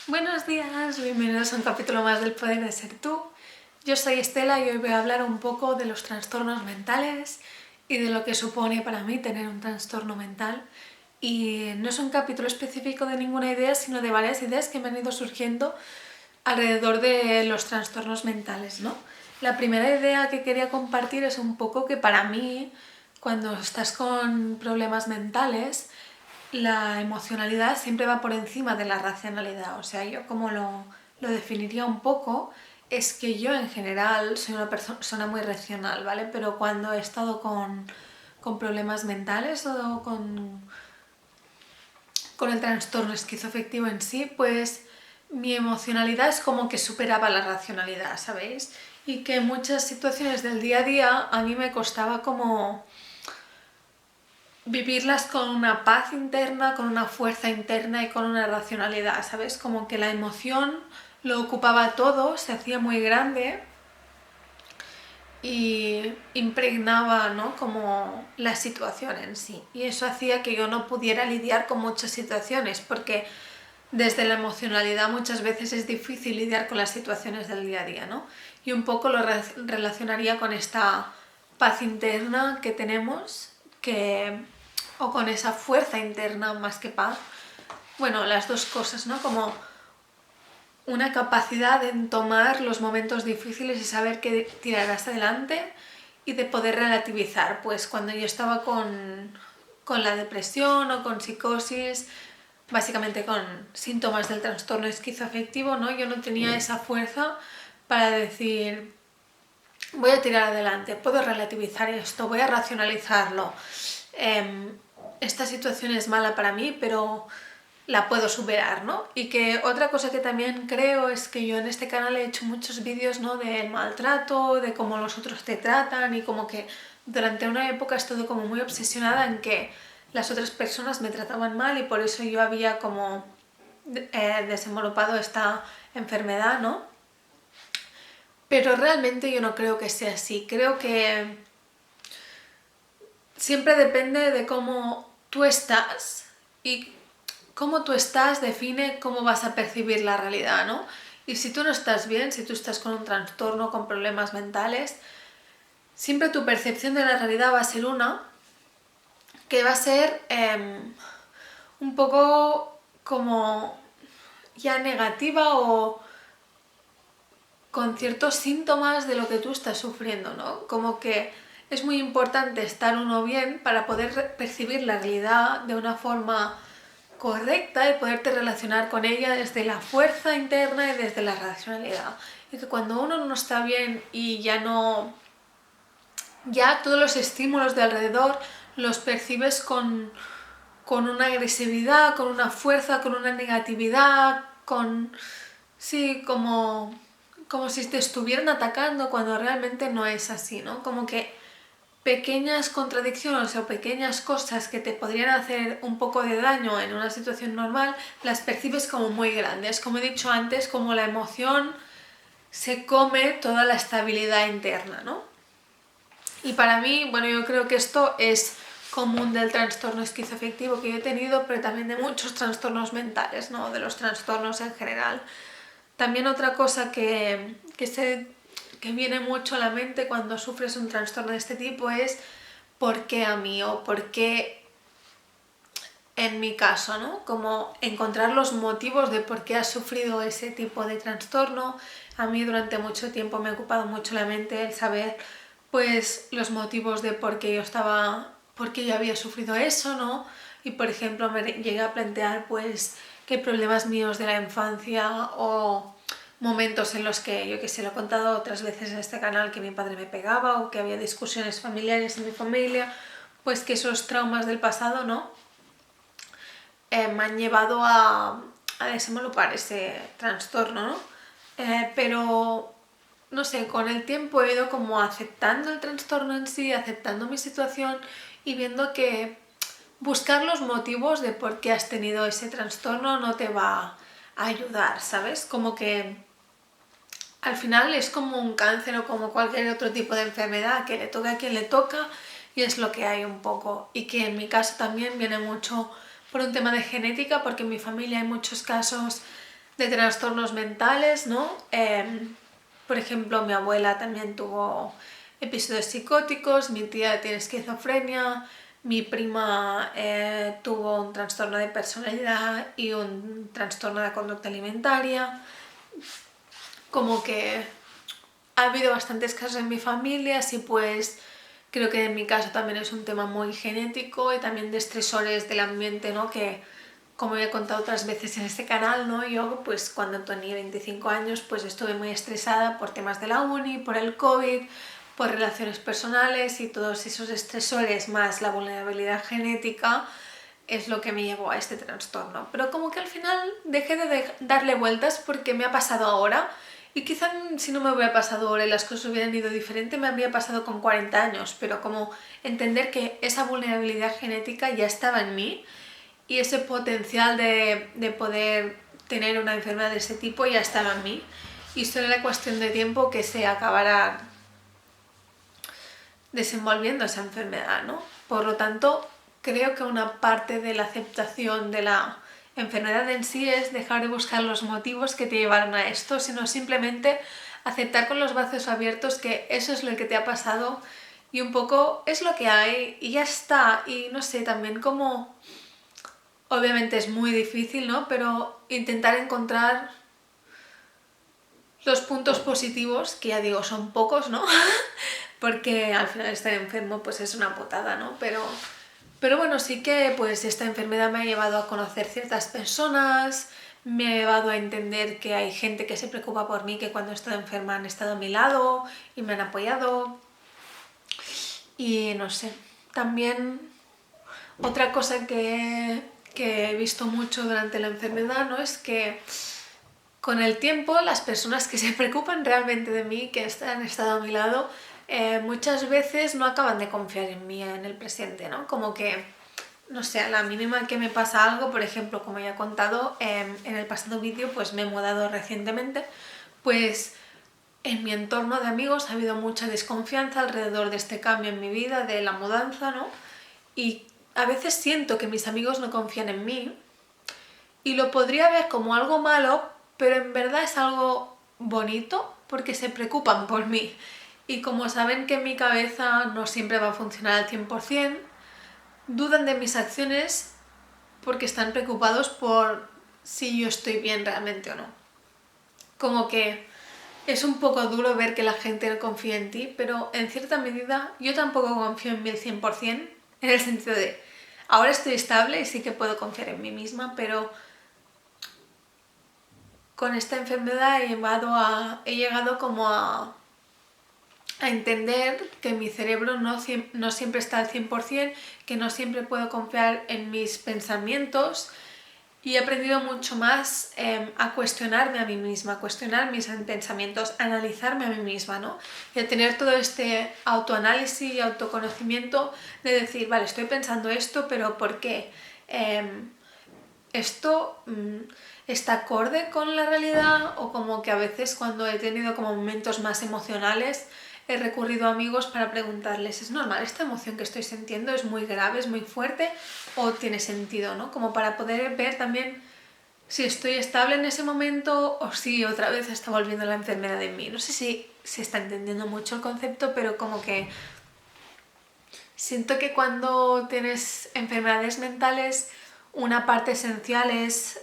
Buenos días, bienvenidos a un capítulo más del Poder de Ser Tú. Yo soy Estela y hoy voy a hablar un poco de los trastornos mentales y de lo que supone para mí tener un trastorno mental. Y no es un capítulo específico de ninguna idea, sino de varias ideas que me han ido surgiendo alrededor de los trastornos mentales, ¿no? La primera idea que quería compartir es un poco que para mí, cuando estás con problemas mentales, la emocionalidad siempre va por encima de la racionalidad. O sea, yo como lo definiría un poco, es que yo en general soy una persona muy racional, ¿vale? Pero cuando he estado con problemas mentales o con el trastorno esquizoafectivo en sí, pues mi emocionalidad es como que superaba la racionalidad, ¿sabéis? Y que en muchas situaciones del día a día a mí me costaba como vivirlas con una paz interna, con una fuerza interna y con una racionalidad, ¿sabes? Como que la emoción lo ocupaba todo, se hacía muy grande y impregnaba, ¿no? Como la situación en sí. Y eso hacía que yo no pudiera lidiar con muchas situaciones, porque desde la emocionalidad muchas veces es difícil lidiar con las situaciones del día a día, ¿no? Y un poco lo relacionaría con esta paz interna que tenemos, o con esa fuerza interna más que paz. Bueno, las dos cosas, ¿no? Como una capacidad en tomar los momentos difíciles y saber que tirarás adelante y de poder relativizar. Pues cuando yo estaba con la depresión o con psicosis, básicamente con síntomas del trastorno esquizoafectivo, ¿no? Yo no tenía esa fuerza para decir, voy a tirar adelante, puedo relativizar esto, voy a racionalizarlo. Esta situación es mala para mí, pero la puedo superar, ¿no? Y que otra cosa que también creo es que yo en este canal he hecho muchos vídeos, ¿no? Del maltrato, de cómo los otros te tratan y como que durante una época estuve como muy obsesionada en que las otras personas me trataban mal y por eso yo había como desenvolupado esta enfermedad, ¿no? Pero realmente yo no creo que sea así. Creo que siempre depende de cómo tú estás y cómo tú estás define cómo vas a percibir la realidad, ¿no? Y si tú no estás bien, si tú estás con un trastorno, con problemas mentales, siempre tu percepción de la realidad va a ser una que va a ser un poco como ya negativa o con ciertos síntomas de lo que tú estás sufriendo, ¿no? Como que es muy importante estar uno bien para poder percibir la realidad de una forma correcta y poderte relacionar con ella desde la fuerza interna y desde la racionalidad. Y que cuando uno no está bien y ya todos los estímulos de alrededor los percibes con una agresividad, con una fuerza, con una negatividad, sí, como si te estuvieran atacando cuando realmente no es así, ¿no? Como que pequeñas contradicciones o pequeñas cosas que te podrían hacer un poco de daño en una situación normal, las percibes como muy grandes. Como he dicho antes, como la emoción se come toda la estabilidad interna, ¿no? Y para mí, bueno, yo creo que esto es común del trastorno esquizoafectivo que yo he tenido, pero también de muchos trastornos mentales, ¿no? De los trastornos en general. También otra cosa que viene mucho a la mente cuando sufres un trastorno de este tipo es ¿por qué a mí? O ¿por qué en mi caso? ¿No? Como encontrar los motivos de por qué has sufrido ese tipo de trastorno. A mí durante mucho tiempo me ha ocupado mucho la mente el saber pues los motivos de por qué yo había sufrido eso, ¿no? Y por ejemplo me llegué a plantear pues qué problemas míos de la infancia o momentos en los que, yo que sé, lo he contado otras veces en este canal, que mi padre me pegaba o que había discusiones familiares en mi familia, pues que esos traumas del pasado, ¿no? Me han llevado a desenvolupar ese trastorno, ¿no? Pero, no sé, con el tiempo he ido como aceptando el trastorno en sí, aceptando mi situación y viendo que buscar los motivos de por qué has tenido ese trastorno no te va a ayudar, ¿sabes? Como que al final es como un cáncer o como cualquier otro tipo de enfermedad que le toca a quien le toca y es lo que hay un poco. Y que en mi caso también viene mucho por un tema de genética, porque en mi familia hay muchos casos de trastornos mentales, ¿no? Por ejemplo, mi abuela también tuvo episodios psicóticos, mi tía tiene esquizofrenia, mi prima tuvo un trastorno de personalidad y un trastorno de conducta alimentaria. Como que ha habido bastantes casos en mi familia, así pues creo que en mi caso también es un tema muy genético y también de estresores del ambiente, ¿no? Que como he contado otras veces en este canal, ¿no? Yo pues cuando tenía 25 años pues estuve muy estresada por temas de la uni, por el COVID, por relaciones personales y todos esos estresores más la vulnerabilidad genética es lo que me llevó a este trastorno. Pero como que al final dejé de darle vueltas porque me ha pasado ahora y quizá si no me hubiera pasado ahora y las cosas hubieran ido diferente me habría pasado con 40 años, pero como entender que esa vulnerabilidad genética ya estaba en mí y ese potencial de poder tener una enfermedad de ese tipo ya estaba en mí y solo era cuestión de tiempo que se acabara desenvolviendo esa enfermedad, ¿no? Por lo tanto, creo que una parte de la aceptación de la enfermedad en sí es dejar de buscar los motivos que te llevaron a esto, sino simplemente aceptar con los brazos abiertos que eso es lo que te ha pasado y un poco es lo que hay y ya está. Y no sé, también como obviamente es muy difícil, ¿no? Pero intentar encontrar los puntos positivos, que ya digo, son pocos, ¿no? Porque al final estar enfermo pues es una putada, ¿no? Pero bueno, sí que pues esta enfermedad me ha llevado a conocer ciertas personas, me ha llevado a entender que hay gente que se preocupa por mí, que cuando he estado enferma han estado a mi lado y me han apoyado. Y no sé, también otra cosa que he visto mucho durante la enfermedad, ¿no? Es que con el tiempo las personas que se preocupan realmente de mí, que han estado a mi lado, muchas veces no acaban de confiar en mí en el presente, ¿no? Como que, no sé, a la mínima que me pasa algo, por ejemplo, como ya he contado en el pasado vídeo, pues me he mudado recientemente, pues en mi entorno de amigos ha habido mucha desconfianza alrededor de este cambio en mi vida, de la mudanza, ¿no? Y a veces siento que mis amigos no confían en mí y lo podría ver como algo malo, pero en verdad es algo bonito porque se preocupan por mí. Y como saben que mi cabeza no siempre va a funcionar al 100%, dudan de mis acciones porque están preocupados por si yo estoy bien realmente o no. Como que es un poco duro ver que la gente no confía en ti, pero en cierta medida yo tampoco confío en mí al 100%, en el sentido de ahora estoy estable y sí que puedo confiar en mí misma, pero con esta enfermedad he llegado como a entender que mi cerebro no siempre está al 100%, que no siempre puedo confiar en mis pensamientos y he aprendido mucho más a cuestionarme a mí misma, a cuestionar mis pensamientos, a analizarme a mí misma, ¿no? Y a tener todo este autoanálisis y autoconocimiento de decir, vale, estoy pensando esto, pero ¿por qué? ¿Esto está acorde con la realidad? O como que a veces cuando he tenido como momentos más emocionales he recurrido a amigos para preguntarles, ¿es normal esta emoción que estoy sintiendo? ¿Es muy grave, es muy fuerte o tiene sentido, ¿no? Como para poder ver también si estoy estable en ese momento o si otra vez está volviendo la enfermedad en mí. No sé si se está entendiendo mucho el concepto, pero como que siento que cuando tienes enfermedades mentales una parte esencial es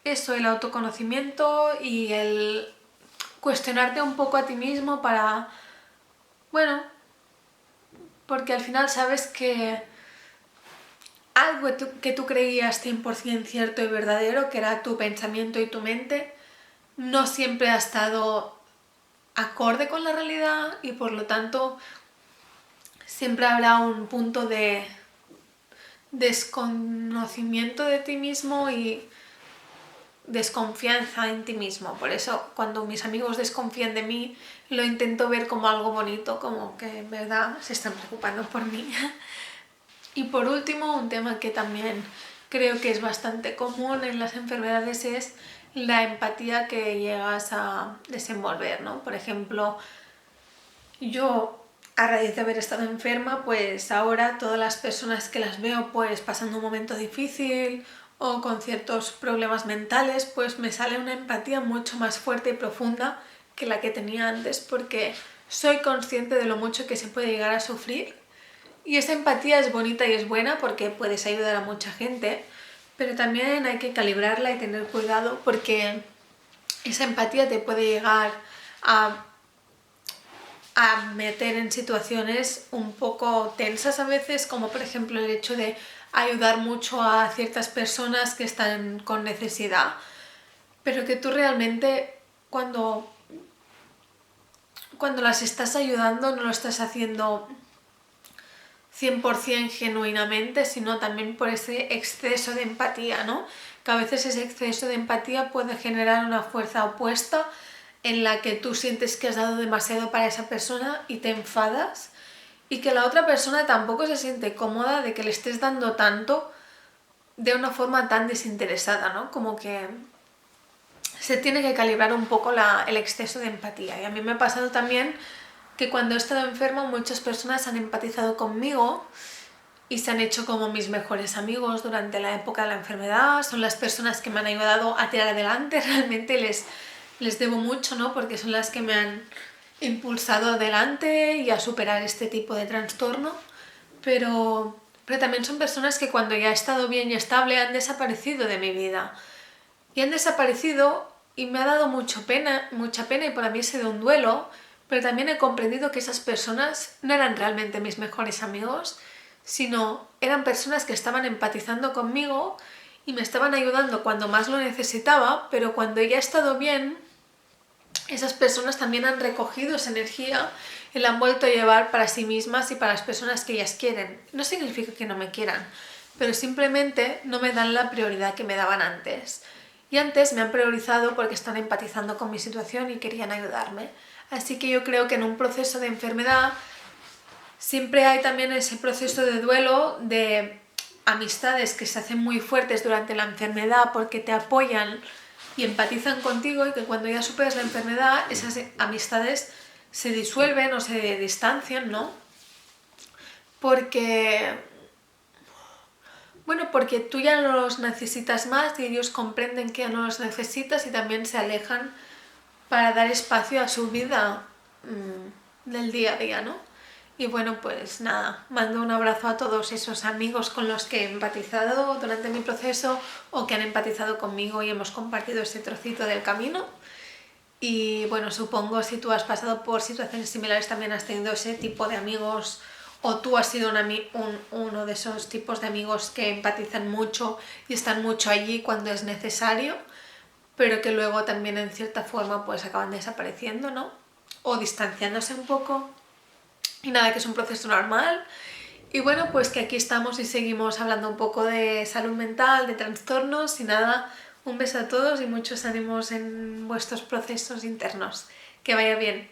eso, el autoconocimiento y el cuestionarte un poco a ti mismo para, bueno, porque al final sabes que algo que tú creías 100% cierto y verdadero, que era tu pensamiento y tu mente, no siempre ha estado acorde con la realidad y por lo tanto siempre habrá un punto de desconocimiento de ti mismo y desconfianza en ti mismo. Por eso cuando mis amigos desconfían de mí lo intento ver como algo bonito, como que en verdad se están preocupando por mí. Y por último, un tema que también creo que es bastante común en las enfermedades es la empatía que llegas a desenvolver, ¿no? Por ejemplo, yo a raíz de haber estado enferma, pues ahora todas las personas que las veo pues pasando un momento difícil o con ciertos problemas mentales, pues me sale una empatía mucho más fuerte y profunda que la que tenía antes, porque soy consciente de lo mucho que se puede llegar a sufrir. Y esa empatía es bonita y es buena porque puedes ayudar a mucha gente, pero también hay que calibrarla y tener cuidado porque esa empatía te puede llegar a, meter en situaciones un poco tensas a veces, como por ejemplo el hecho de ayudar mucho a ciertas personas que están con necesidad, pero que tú realmente cuando las estás ayudando no lo estás haciendo 100% genuinamente, sino también por ese exceso de empatía, ¿no? Que a veces ese exceso de empatía puede generar una fuerza opuesta en la que tú sientes que has dado demasiado para esa persona y te enfadas, y que la otra persona tampoco se siente cómoda de que le estés dando tanto de una forma tan desinteresada, ¿no? Como que se tiene que calibrar un poco el exceso de empatía. Y a mí me ha pasado también que cuando he estado enferma muchas personas han empatizado conmigo y se han hecho como mis mejores amigos durante la época de la enfermedad. Son las personas que me han ayudado a tirar adelante. Realmente les debo mucho, ¿no? Porque son las que me han impulsado adelante y a superar este tipo de trastorno. Pero también son personas que cuando ya he estado bien y estable han desaparecido de mi vida. Y han desaparecido y me ha dado mucha pena y para mí ha sido un duelo, pero también he comprendido que esas personas no eran realmente mis mejores amigos, sino eran personas que estaban empatizando conmigo y me estaban ayudando cuando más lo necesitaba, pero cuando ya he estado bien, esas personas también han recogido esa energía y la han vuelto a llevar para sí mismas y para las personas que ellas quieren. No significa que no me quieran, pero simplemente no me dan la prioridad que me daban antes. Y antes me han priorizado porque están empatizando con mi situación y querían ayudarme. Así que yo creo que en un proceso de enfermedad siempre hay también ese proceso de duelo, de amistades que se hacen muy fuertes durante la enfermedad porque te apoyan y empatizan contigo, y que cuando ya superas la enfermedad esas amistades se disuelven o se distancian, ¿no? Porque porque tú ya no los necesitas más y ellos comprenden que ya no los necesitas y también se alejan para dar espacio a su vida del día a día, ¿no? Y bueno, pues nada, mando un abrazo a todos esos amigos con los que he empatizado durante mi proceso o que han empatizado conmigo y hemos compartido ese trocito del camino. Y bueno, supongo si tú has pasado por situaciones similares también has tenido ese tipo de amigos, o tú has sido uno de esos tipos de amigos que empatizan mucho y están mucho allí cuando es necesario, pero que luego también en cierta forma pues acaban desapareciendo, ¿no? O distanciándose un poco. Y nada, que es un proceso normal. Y bueno, pues que aquí estamos y seguimos hablando un poco de salud mental, de trastornos y nada, un beso a todos y muchos ánimos en vuestros procesos internos. Que vaya bien.